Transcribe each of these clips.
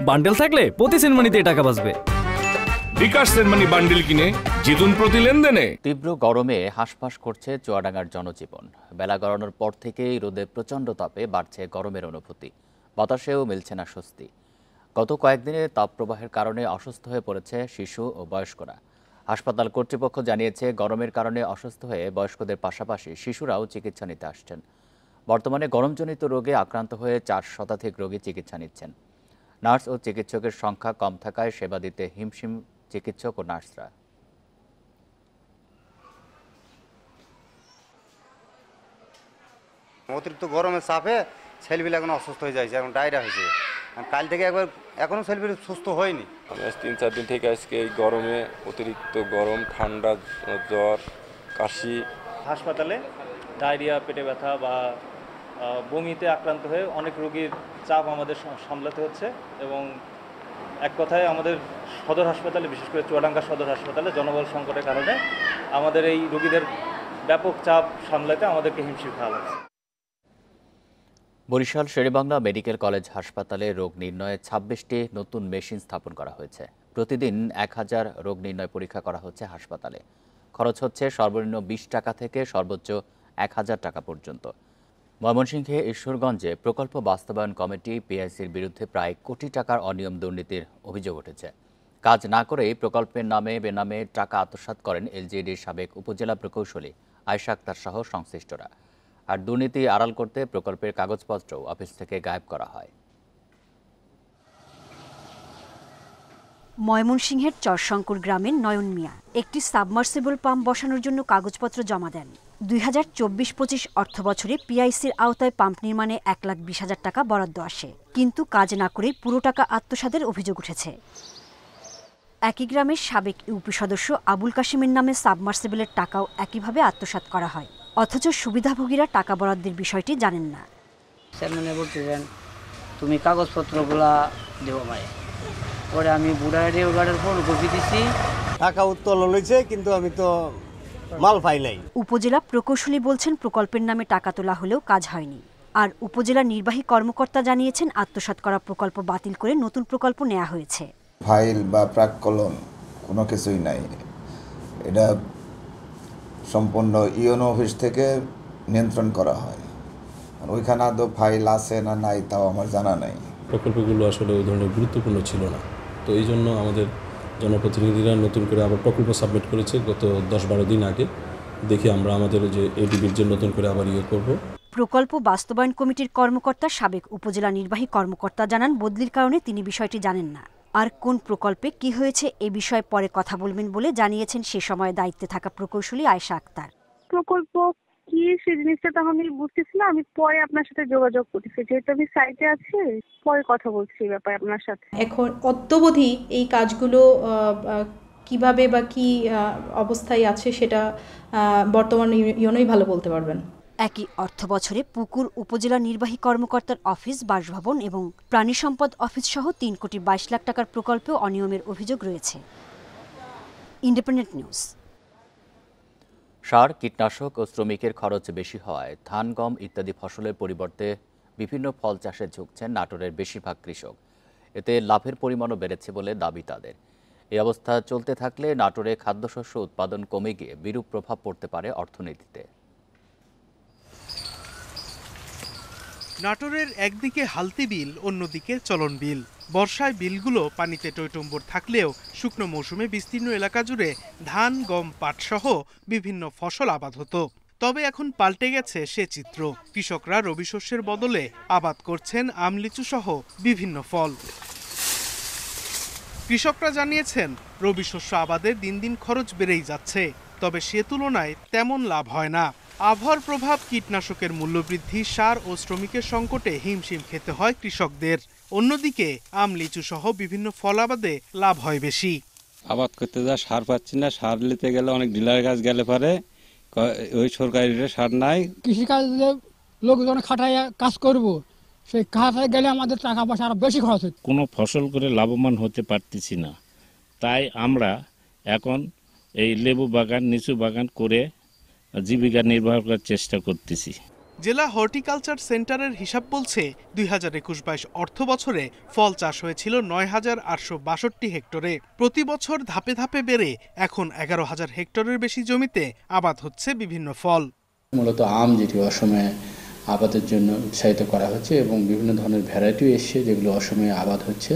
Bundle থাকলে প্রতি সেনমানিতে টাকা বাঁচবে। বিকাশ সেনমানি বান্ডেল কিনে জিতুন প্রতি লেনদেনে। তীব্র গরমে হাঁসফাঁস করছে চুয়াডাঙ্গার জনজীবন। বেলা গড়ানোর পর থেকেই রোদে প্রচণ্ড তাপে বাড়ছে গরমের অনুভূতি, বাতাসেও মিলছে না স্বস্তি। গত কয়েকদিনে তাপপ্রবাহের কারণে অসুস্থ হয়ে পড়েছে শিশু ও বয়স্করা। হাসপাতাল কর্তৃপক্ষ জানিয়েছে, গরমের কারণে অসুস্থ হয়ে বয়স্কদের পাশাপাশি শিশুরাও চিকিৎসা নিতে আসছেন। বর্তমানে গরমজনিত রোগে আক্রান্ত হয়ে 4 শতাধিক রোগী চিকিৎসা নিচ্ছেন। নার্স ও চিকিৎসকের সংখ্যা কম থাকায় সেবা দিতে হিমশিম চিকিৎসক ও নার্সরা। অতিরিক্ত গরমের চাপে ছেলেপিলে এখন অসুস্থ হয়ে যাচ্ছে, এখন ডায়রিয়া হয়েছে। কাল থেকে একবার এখনো ছেলেপিলে সুস্থ হয়নি। আমি আজ 3-4 দিন থেকে আজকে এই গরমে, অতিরিক্ত গরম, ঠান্ডা, জ্বর, কাশি। হাসপাতালে ডায়রিয়া, পেটে ব্যথা বা বমিতে আক্রান্ত হয়ে অনেক রোগীর চাপ আমাদের সামলাতে হচ্ছে এবং এক কথায় আমাদের সদর হাসপাতালে, বিশেষ করে চুয়াডাঙ্গা সদর হাসপাতালে জনবল সংকটের কারণে আমাদের এই রোগীদের ব্যাপক চাপ সামলাতে আমাদেরকে হিমশিম খাওয়া লাগছে। বরিশাল শেরেবাংলা মেডিকেল কলেজ হাসপাতালে রোগ নির্ণয়ে 26টি নতুন মেশিন স্থাপন করা হয়েছে। প্রতিদিন 1000 রোগ নির্ণয় পরীক্ষা করা হচ্ছে হাসপাতালে। খরচ হচ্ছে সর্বনিম্ন 20 টাকা থেকে সর্বোচ্চ 1000 টাকা পর্যন্ত। ময়মনসিংহে ঈশ্বরগঞ্জে প্রকল্প বাস্তবায়ন কমিটি পিআইসির বিরুদ্ধে প্রায় কোটি টাকার অনিয়ম দুর্নীতির অভিযোগ উঠেছে। কাজ না করেই প্রকল্পের নামে বেনামে টাকা আত্মসাৎ করেন এলজিইডির সাবেক উপজেলা প্রকৌশলী আয়েশা আক্তার সহ সংশ্লিষ্টরা। আর দুর্নীতি আড়াল করতে প্রকল্পের কাগজপত্র অফিস থেকে গায়েব করা হয়। ময়মনসিংহের চরশঙ্কর গ্রামের নয়ন মিয়া একটি সাবমার্সিবল পাম্প বসানোর জন্য কাগজপত্র জমা দেন। 2024-25 অর্থবছরে পিআইসির আওতায় পাম্প নির্মাণে 1,20,000 টাকা বরাদ্দ আসে, কিন্তু কাজ না করে পুরো টাকা আত্মসাতের অভিযোগ উঠেছে। একই গ্রামের সাবেক ইউপি সদস্য আবুল কাশিমের নামে সাবমার্সিবলের টাকাও একইভাবে আত্মসাৎ করা হয়, অথচ সুবিধাভোগীরা টাকা বরাদ্দের বিষয়টি জানেন না। চেয়ারম্যানে বলতেছেন, তুমি কাগজপত্রগুলা দেবো আমায়। পরে আমি বুড়াহাটি ওগাড়ের ফোন কপি দিছি, টাকা উত্তোলন হয়েছে, কিন্তু আমি তো মাল পাই নাই। উপজেলা প্রকৌশলী বলছেন, প্রকল্পের নামে টাকা তোলা হলেও কাজ হয়নি। আর উপজেলা নির্বাহী কর্মকর্তা জানিয়েছেন, আত্মসাৎ করা প্রকল্প বাতিল করে নতুন প্রকল্প নেওয়া হয়েছে। ফাইল বা প্রাক্কলন কোনো কিছুই নাই। এটা সম্পূর্ণ ইউনো অফিস থেকে নিয়ন্ত্রণ করা হয়। ওইখানে আদৌ ফাইল আছে না নাই তাও আমার জানা নাই। প্রকল্পগুলো আসলে ওই ধরনের গুরুত্বপূর্ণ ছিল না, তো এই জন্য আমাদের জনপ্রতিনিধিরা নতুন করে আবার প্রকল্প সাবমিট করেছে গত 10-12 দিন আগে। দেখি আমরা আমাদের যে এডিবির যে নতুন করে আবার করব। প্রকল্প বাস্তবায়ন কমিটির কর্মকর্তা সাবেক উপজেলা নির্বাহী কর্মকর্তা জানান, বদলির কারণে তিনি বিষয়টি জানেন না। আর কোন প্রকল্পে কি হয়েছে এ বিষয়ে পরে কথা বলবেন বলে জানিয়েছেন সে সময় দায়িত্বে থাকা প্রকৌশলী আয়েশা আক্তার। প্রকল্প কি সেই জিনিসটা তো আমি বুঝতেছি না, আমি পরে আপনার সাথে যোগাযোগ করতেছি, যেহেতু আমি সাইটে আছি, পরে কথা বলছি এই ব্যাপারে আপনার সাথে। এখন অদ্যাবধি এই কাজগুলো কিভাবে বা কি অবস্থায় আছে সেটা বর্তমান ইউনোই ভালো বলতে পারবেন। একই অর্থ বছরে পুকুর উপজেলা নির্বাহী কর্মকর্তার অফিস, বাসভবন এবং প্রাণী সম্পদ অফিস সহ 3,22,00,000 টাকার প্রকল্পেও অনিয়মের অভিযোগ রয়েছে। Independent news. সার, কীটনাশক ও শ্রমিকের খরচ বেশি হওয়ায় ধান, গম ইত্যাদি ফসলের পরিবর্তে বিভিন্ন ফল চাষে ঝুঁকছেন নাটোরের বেশিরভাগ কৃষক। এতে লাভের পরিমাণও বেড়েছে বলে দাবি তাদের। এই অবস্থা চলতে থাকলে নাটোরে খাদ্যশস্য উৎপাদন কমে গিয়ে বিরূপ প্রভাব পড়তে পারে অর্থনীতিতে। নাটোরের একদিকে হালতি বিল, অন্যদিকে চলন বিল। বর্ষায় বিলগুলো পানিতে টইটম্বুর থাকলেও শুকনো মৌসুমে বিস্তীর্ণ এলাকা জুড়ে ধান, গম, পাট সহ বিভিন্ন ফসল আবাদ হতো। তবে এখন পাল্টে গেছে সে চিত্র। কৃষকরা রবি শস্যের বদলে আবাদ করছেন আম, লিচু সহ বিভিন্ন ফল। কৃষকরা জানিয়েছেন, রবি শস্য আবাদের দিন দিন খরচ বেড়েই যাচ্ছে, তবে সে তুলনায় তেমন লাভ হয় না। আবহাওয়ার প্রভাব, কীটনাশকের মূল্যবৃদ্ধি, সার ও শ্রমিকের সংকটে হিমশিম খেতে হয় কৃষকদের। অন্যদিকে আম, লিচু সহ বিভিন্ন ফল আবাদে লাভ হয় বেশি। আবাদ করতে যা সার পাচ্ছি না, সার নিতে গেলে অনেক ডিলার কাজ গেলে পারে ওই সরকারি সার নাই। কৃষিকাজ লোকজন খাটায় কাজ করব, সেই খাটায় গেলে আমাদের টাকা পয়সা আরো বেশি খরচ হচ্ছে। কোনো ফসল করে লাভবান হতে পারতেছি না, তাই আমরা এখন এই লেবু বাগান, লিচু বাগান করে জীবিকা নির্বাহ করার চেষ্টা করতেছি। জেলা হর্টিকালচার সেন্টারের হিসাব বলছে 2021-22 অর্থ বছরে ফল চাষ হয়েছিল 9,862 হেক্টরে। প্রতি বছর ধাপে ধাপে বেড়ে এখন 11,000 হেক্টরের বেশি জমিতে আবাদ হচ্ছে বিভিন্ন ফল। মূলত আম যেটি অসময়ে আবাদের জন্য উৎসাহিত করা হচ্ছে এবং বিভিন্ন ধরনের ভ্যারাইটিও এসছে যেগুলো অসময়ে আবাদ হচ্ছে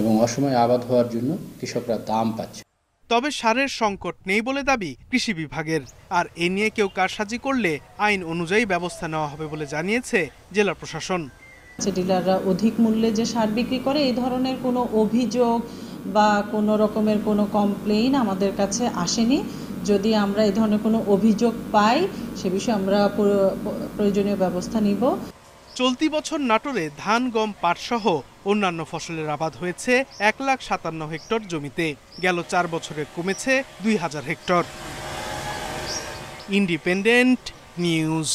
এবং অসময়ে আবাদ হওয়ার জন্য কৃষকরা দাম পাচ্ছে। তবে সারের সংকট নেই বলে দাবি কৃষি বিভাগের, আর এ নিয়ে কেউ কারসাজি করলে আইন অনুযায়ী ব্যবস্থা নেওয়া হবে বলে জানিয়েছে জেলা প্রশাসন। ডিলাররা অধিক মূল্যে যে সার বিক্রি করে এই ধরনের কোনো অভিযোগ বা কোনো রকমের কোনো কমপ্লেইন আমাদের কাছে আসেনি। যদি আমরা এই ধরনের কোনো অভিযোগ পাই সে বিষয়ে আমরা প্রয়োজনীয় ব্যবস্থা নিব। চলতি বছর নাটোরে ধান, গম, পাট সহ অন্যান্য ফসলের আবাদ হয়েছে 1,57,000 হেক্টর জমিতে। গেল 4 বছরে কমেছে 2,000 হেক্টর। Independent news.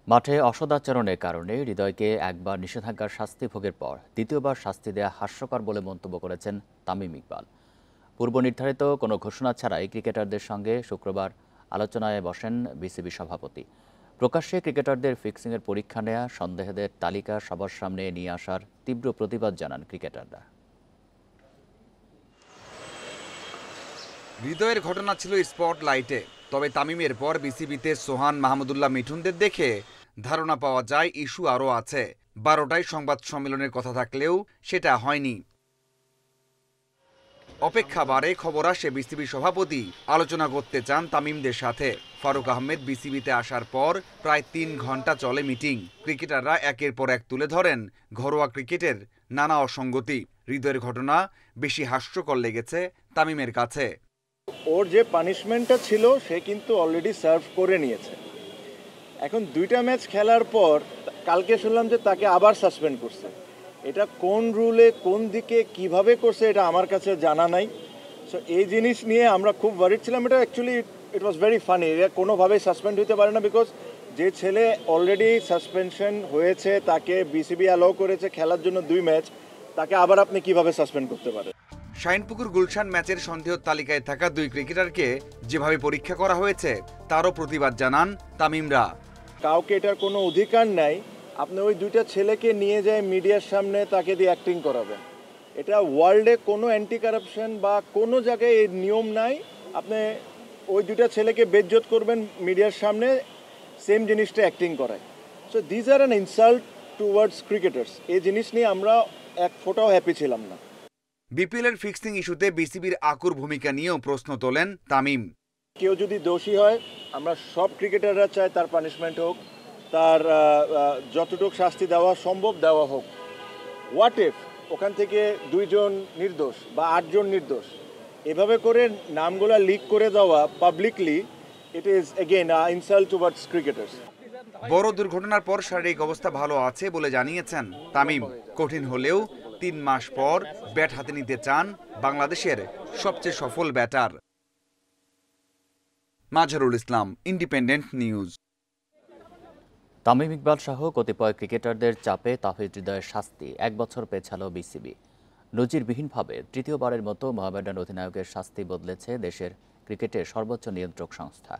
মাঠে অসদাচরণের কারণে হৃদয়কে একবার নিষেধাজ্ঞার শাস্তি ভোগের পর দ্বিতীয়বার শাস্তি দেয়া হাস্যকর বলে মন্তব্য করেছেন তামিম ইকবাল। পূর্ব নির্ধারিত কোনো ঘোষণা ছাড়াই ক্রিকেটারদের সঙ্গে শুক্রবার আলোচনায় বসেন বিসিবি সভাপতি। প্রকাশ্যে ক্রিকেটারদের ফিক্সিংয়ের পরীক্ষা নেয়া, সন্দেহদের তালিকা সবার সামনে নিয়ে আসার তীব্র প্রতিবাদ জানান ক্রিকেটাররা। হৃদয়ের ঘটনা ছিল স্পটলাইটে, তবে তামিমের পর বিসিবিতে সোহান, মাহমুদুল্লাহ মিঠুনদের দেখে ধারণা পাওয়া যায় ইস্যু আরও আছে। 12টায় সংবাদ সম্মেলনের কথা থাকলেও সেটা হয়নি। অপেক্ষা বাড়ে, খবর আসে বিসিবি সভাপতি আলোচনা করতে চান তামিমদের সাথে। ফারুক আহমেদ বিসিবিতে আসার পর প্রায় 3 ঘন্টা চলে মিটিং। ক্রিকেটাররা একের পর এক তুলে ধরেন ঘরোয়া ক্রিকেটের নানা অসঙ্গতি। হৃদয়ের ঘটনা বেশি হাস্যকর লেগেছে তামিমের কাছে। ওর যে পানিশমেন্টটা ছিল সে কিন্তু অলরেডি সার্ভ করে নিয়েছে। এখন 2টা ম্যাচ খেলার পর কালকে শুনলাম যে তাকে আবার সাসপেন্ড করছে। এটা কোন রুলে, কোন দিকে, কিভাবে করছে এটা আমার কাছে জানা নাই। সো এই জিনিস নিয়ে আমরা খুব ওয়ারিড ছিলাম। এটা actually it was very funny. এটা কোনোভাবেই সাসপেন্ড হতে পারে না, বিকজ যে ছেলে অলরেডি সাসপেনশন হয়েছে, তাকে বিসিবি অ্যালাউ করেছে খেলার জন্য 2 ম্যাচ, তাকে আবার আপনি কিভাবে সাসপেন্ড করতে পারেন? শাহিনপুকুর গুলশান ম্যাচের সন্দেহ তালিকায় থাকা 2 ক্রিকেটারকে যেভাবে পরীক্ষা করা হয়েছে তারও প্রতিবাদ জানান তামিমরা। কাউকে এটার কোনো অধিকার নাই আপনি ওই 2টা ছেলেকে নিয়ে যায় মিডিয়ার সামনে তাকে দিয়ে অ্যাক্টিং করাবেন। এটা ওয়ার্ল্ডে কোনো অ্যান্টি কারাপশন বা কোনো জায়গায় এই নিয়ম নাই। আপনি ওই 2টা ছেলেকে বেজ্জত করবেন মিডিয়ার সামনে, সেম জিনিসটা অ্যাক্টিং করায়। So these are an insult towards cricketers. এই জিনিস নিয়ে আমরা এক ফোঁটাও হ্যাপি ছিলাম না। বিপিএলের ফিক্সিং ইস্যুতে বিসিবির আকুর ভূমিকা নিয়েও প্রশ্ন তোলেন তামিম। কেউ যদি দোষী হয় আমরা সব ক্রিকেটাররা চাই তার পানিশমেন্ট হোক, তার যতটুকু শাস্তি দেওয়া সম্ভব দেওয়া হোক। হোয়াট ইফ ওখান থেকে 2 জন নির্দোষ বা 8 জন নির্দোষ, এভাবে করে নামগুলো লিক করে দেওয়া publicly, it is again insult towards cricketers. বড় দুর্ঘটনার পর শারীরিক অবস্থা ভালো আছে বলে জানিয়েছেন তামিম। কঠিন হলেও 3 মাস পর ব্যাট হাতে নিতে চান বাংলাদেশের সবচেয়ে সফল batter. Mazharul Islam, independent news. Tamim Iqbal সহ কতিপয় ক্রিকেটারদের চাপে তাহিদ হৃদয়ের শাস্তি 1 বছর পেছালো বিসিবি। নজিরবিহীনভাবে তৃতীয়বারের মতো মোহামেডান অধিনায়কের শাস্তি বদলেছে দেশের ক্রিকেটের সর্বোচ্চ নিয়ন্ত্রক সংস্থা।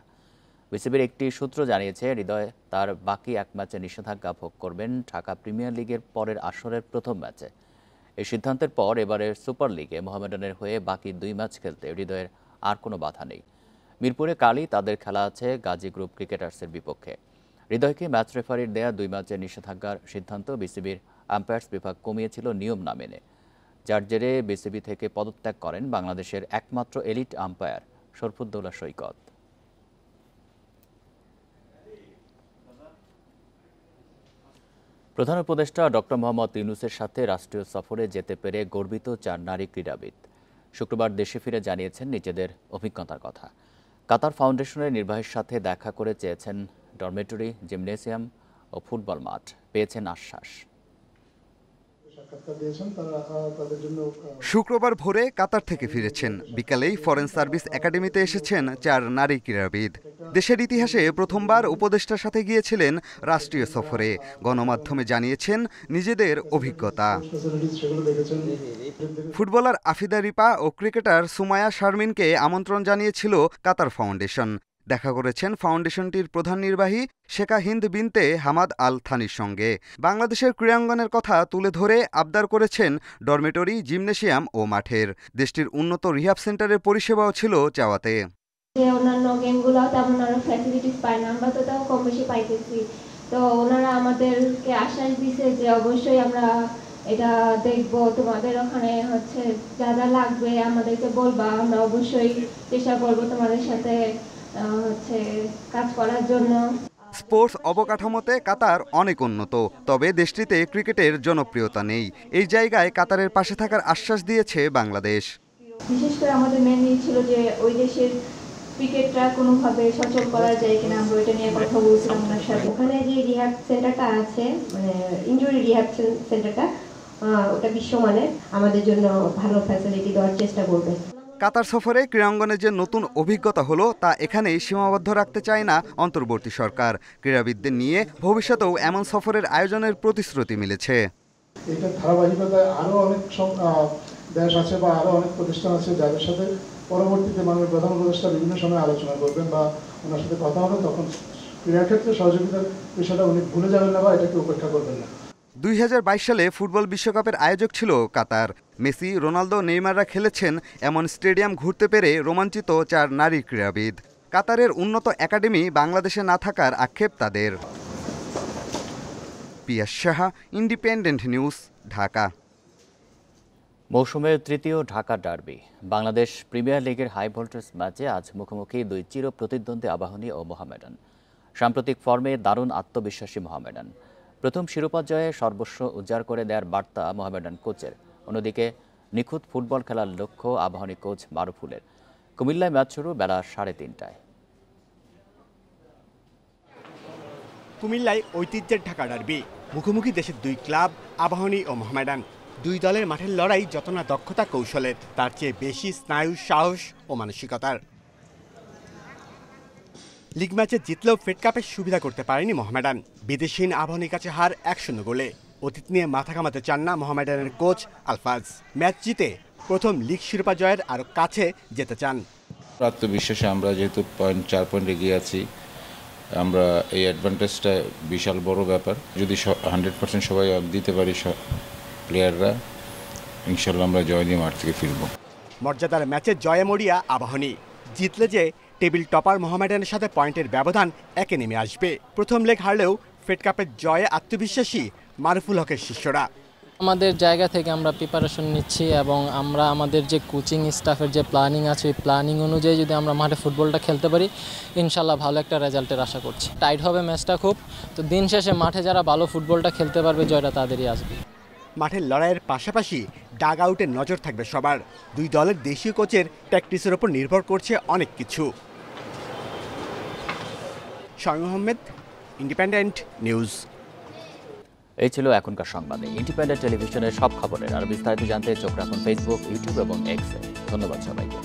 বিসিবির একটি সূত্র জানিয়েছে হৃদয় তার বাকি 1 ম্যাচে নিষেধাজ্ঞা ভোগ করবেন ঢাকা প্রিমিয়ার লিগের পরের আসরের প্রথম ম্যাচে। এই সিদ্ধান্তের পর এবারের সুপার লিগে মোহামেডানের হয়ে বাকি 2 ম্যাচ খেলতে হৃদয়ের আর কোনো বাধা নেই। মিরপুরে কালই তাদের খেলা আছে গাজী গ্রুপ ক্রিকেটার্সের বিপক্ষে। হৃদয়কে ম্যাচ রেফারির দেয়া 2 ম্যাচের নিষেধাজ্ঞার সিদ্ধান্ত বিসিবির আম্পায়ার্স বিভাগ কমিয়েছিল নিয়ম না মেনে, যার জেরে বিসিবি থেকে পদত্যাগ করেন বাংলাদেশের একমাত্র এলিট আম্পায়ার শরফুদ্দৌলা সৈকত। প্রধান উপদেষ্টা ডক্টর মোহাম্মদ ইউনূসের সাথে রাষ্ট্রীয় সফরে যেতে পেরে গর্বিত 4 নারী ক্রীড়াবিদ শুক্রবার দেশে ফিরে জানিয়েছেন নিজেদের অভিজ্ঞতার কথা। কাতার ফাউন্ডেশনের নির্বাহীর সাথে দেখা করে চেয়েছেন ডরমেটরি, জিমনেসিয়াম ও ফুটবল মাঠ, পেয়েছেন আশ্বাস। শুক্রবার ভোরে কাতার থেকে ফিরেছেন, বিকালেই ফরেন সার্ভিস একাডেমিতে এসেছেন 4 নারী ক্রীড়াবিদ। দেশের ইতিহাসে প্রথমবার উপদেষ্টার সাথে গিয়েছিলেন রাষ্ট্রীয় সফরে। গণমাধ্যমে জানিয়েছেন নিজেদের অভিজ্ঞতা। ফুটবলার আফিদা রিপা ও ক্রিকেটার সুমায়া শারমিনকে আমন্ত্রণ জানিয়েছিল কাতার ফাউন্ডেশন। দেখা করেছেন ফাউন্ডেশনটির প্রধান নির্বাহী শেখা হিন্দ বিনতে হামাদ আল থানির সঙ্গে। বাংলাদেশের ক্রীড়াঙ্গনের কথা তুলে ধরে আবদার করেছেন ডরমেটরি, জিমনেশিয়াম ও মাঠের। দেশটির উন্নত রিহ্যাব সেন্টারের পরিষেবাও ছিল চাওয়াতে। অন্যান্য গেমগুলো তেমন আরো ফ্যাসিলিটিস পায় না, আমরা তো তাও কম বেশি পাইতেছি। তো ওনারা আমাদেরকে আশ্বাস দিছে যে অবশ্যই আমরা এটা দেখব, তোমাদের ওখানে হচ্ছে যা যা লাগবে আমাদেরকে বলবা, আমরা অবশ্যই চেষ্টা করবো তোমাদের সাথে হচ্ছে কাজ করার জন্য। স্পোর্টস অবকাঠামোতে কাতার অনেক উন্নত, তবে দেশটিতে ক্রিকেটের জনপ্রিয়তা নেই। এই জায়গায় কাতারের পাশে থাকার আশ্বাস দিয়েছে বাংলাদেশ। বিশেষ করে আমাদের মেন নিড ছিল যে ওই দেশের ক্রিকেটটা কোনোভাবে সচল করা যায় কিনা, আমরা ওইটা নিয়ে কথা বলছিলাম ওনার সাথে। ওখানে যে রিহ্যাব সেন্টারটা আছে, মানে ইনজুরি রিহ্যাব সেন্টারটা, ওটা বিশ্বমানের, আমাদের জন্য ভালো ফ্যাসিলিটি দেওয়ার চেষ্টা করবে। কাতার সফরে ক্রীড়াঙ্গনে যে নতুন অভিজ্ঞতা হলো তা এখানেই সীমাবদ্ধ রাখতে চায় না অন্তর্বর্তী সরকার। ক্রীড়াবিদদের নিয়ে ভবিষ্যতেও এমন সফরের আয়োজনের প্রতিশ্রুতি মিলেছে। এটা ধারাবাহিকতায় আরও অনেক দেশ আছে বা আরও অনেক প্রতিষ্ঠান আছে যাদের সাথে পরবর্তীতে মাননীয় প্রধান উপদেষ্টা বিভিন্ন সময় আলোচনা করবেন বা ওনার সাথে কথা হবে, তখন ক্রীড়াক্ষেত্রে সহযোগিতার বিষয়টা উনি ভুলে যাবেন না বা এটাকে উপেক্ষা করবেন না। 2022 সালে ফুটবল বিশ্বকাপের আয়োজক ছিল কাতার। মেসি, রোনালদো, নেইমাররা খেলেছেন এমন স্টেডিয়াম ঘুরতে পেরে রোমাঞ্চিত 4 নারী ক্রীড়াবিদ। কাতারের উন্নত একাডেমি বাংলাদেশে না থাকার আক্ষেপ তাদের। পিয়াস সাহা, ইন্ডিপেন্ডেন্ট নিউজ, ঢাকা। মৌসুমের তৃতীয় ঢাকা ডার্বি। বাংলাদেশ প্রিমিয়ার লিগের হাই ভোল্টেজ ম্যাচে আজ মুখোমুখি দুই চির প্রতিদ্বন্দ্বী আবাহনী ও মোহামেডান। সাম্প্রতিক ফর্মে দারুণ আত্মবিশ্বাসী মোহামেডান। প্রথম শিরোপা জয়ে সর্বস্ব উজাড় করে দেওয়ার বার্তা মোহামেডান কোচের। অন্যদিকে নিখুঁত ফুটবল খেলার লক্ষ্য আবাহনী কোচ মারুফুলের। কুমিল্লায় ম্যাচ শুরু বেলা 3:30টায়। কুমিল্লায় ঐতিহ্যের ঢাকা ডার্বি, মুখোমুখি দেশের দুই ক্লাব আবাহনী ও মোহামেডান। দুই দলের মাঠের লড়াই যত না দক্ষতা কৌশলের, তার চেয়ে বেশি স্নায়ু, সাহস ও মানসিকতার। লিগ ম্যাচে জিতলেও ফেড কাপের সুবিধা করতে পারেনি মোহামেডান। বিদেশহীন আবাহনীর কাছে হার 1-0 গোলে। অতীত নিয়ে মাথা ঘামাতে চান না মোহামেডানের কোচ আলফাজ। ম্যাচ জিতে প্রথম লিগ শিরোপা জয়ের আরও কাছে যেতে চান। আত্মবিশ্বাসে আমরা যেহেতু 4 পয়েন্ট এগিয়ে আছি, আমরা এই অ্যাডভান্টেজটা বিশাল বড় ব্যাপার। যদি 100% সবাই দিতে পারি প্লেয়াররা, ইনশাল্লাহ আমরা জয় নিয়ে মাঠ থেকে ফিরব। মর্যাদার ম্যাচে জয়ে মরিয়া আবাহনী। জিতলে যে টেবিল টপার মোহামেডানের সাথে পয়েন্টের ব্যবধান একে নেমে আসবে। প্রথম লেগ হারলেও ফেড কাপের জয়ে আত্মবিশ্বাসী মারুফুল হকের শিষ্যরা। আমাদের জায়গা থেকে আমরা প্রিপারেশন নিচ্ছি এবং আমরা আমাদের যে কোচিং স্টাফের যে প্ল্যানিং আছে, ওই প্ল্যানিং অনুযায়ী যদি আমরা মাঠে ফুটবলটা খেলতে পারি, ইনশাল্লাহ ভালো একটা রেজাল্টের আশা করছি। টাইট হবে ম্যাচটা খুব, তো দিন শেষে মাঠে যারা ভালো ফুটবলটা খেলতে পারবে জয়টা তাদেরই আসবে। মাঠের লড়াইয়ের পাশাপাশি ডাগ আউটে নজর থাকবে সবার। দুই দলের দেশীয় কোচের প্র্যাকটিসের ওপর নির্ভর করছে অনেক কিছু। Shamim Ahmed, independent news. এই ছিল এখনকার সংবাদে। ইন্ডিপেন্ডেন্ট টেলিভিশনের সব খবরের আর বিস্তারিত জানতে চোখ রাখুন ফেসবুক, ইউটিউব এবং এক্সে। ধন্যবাদ সবাইকে।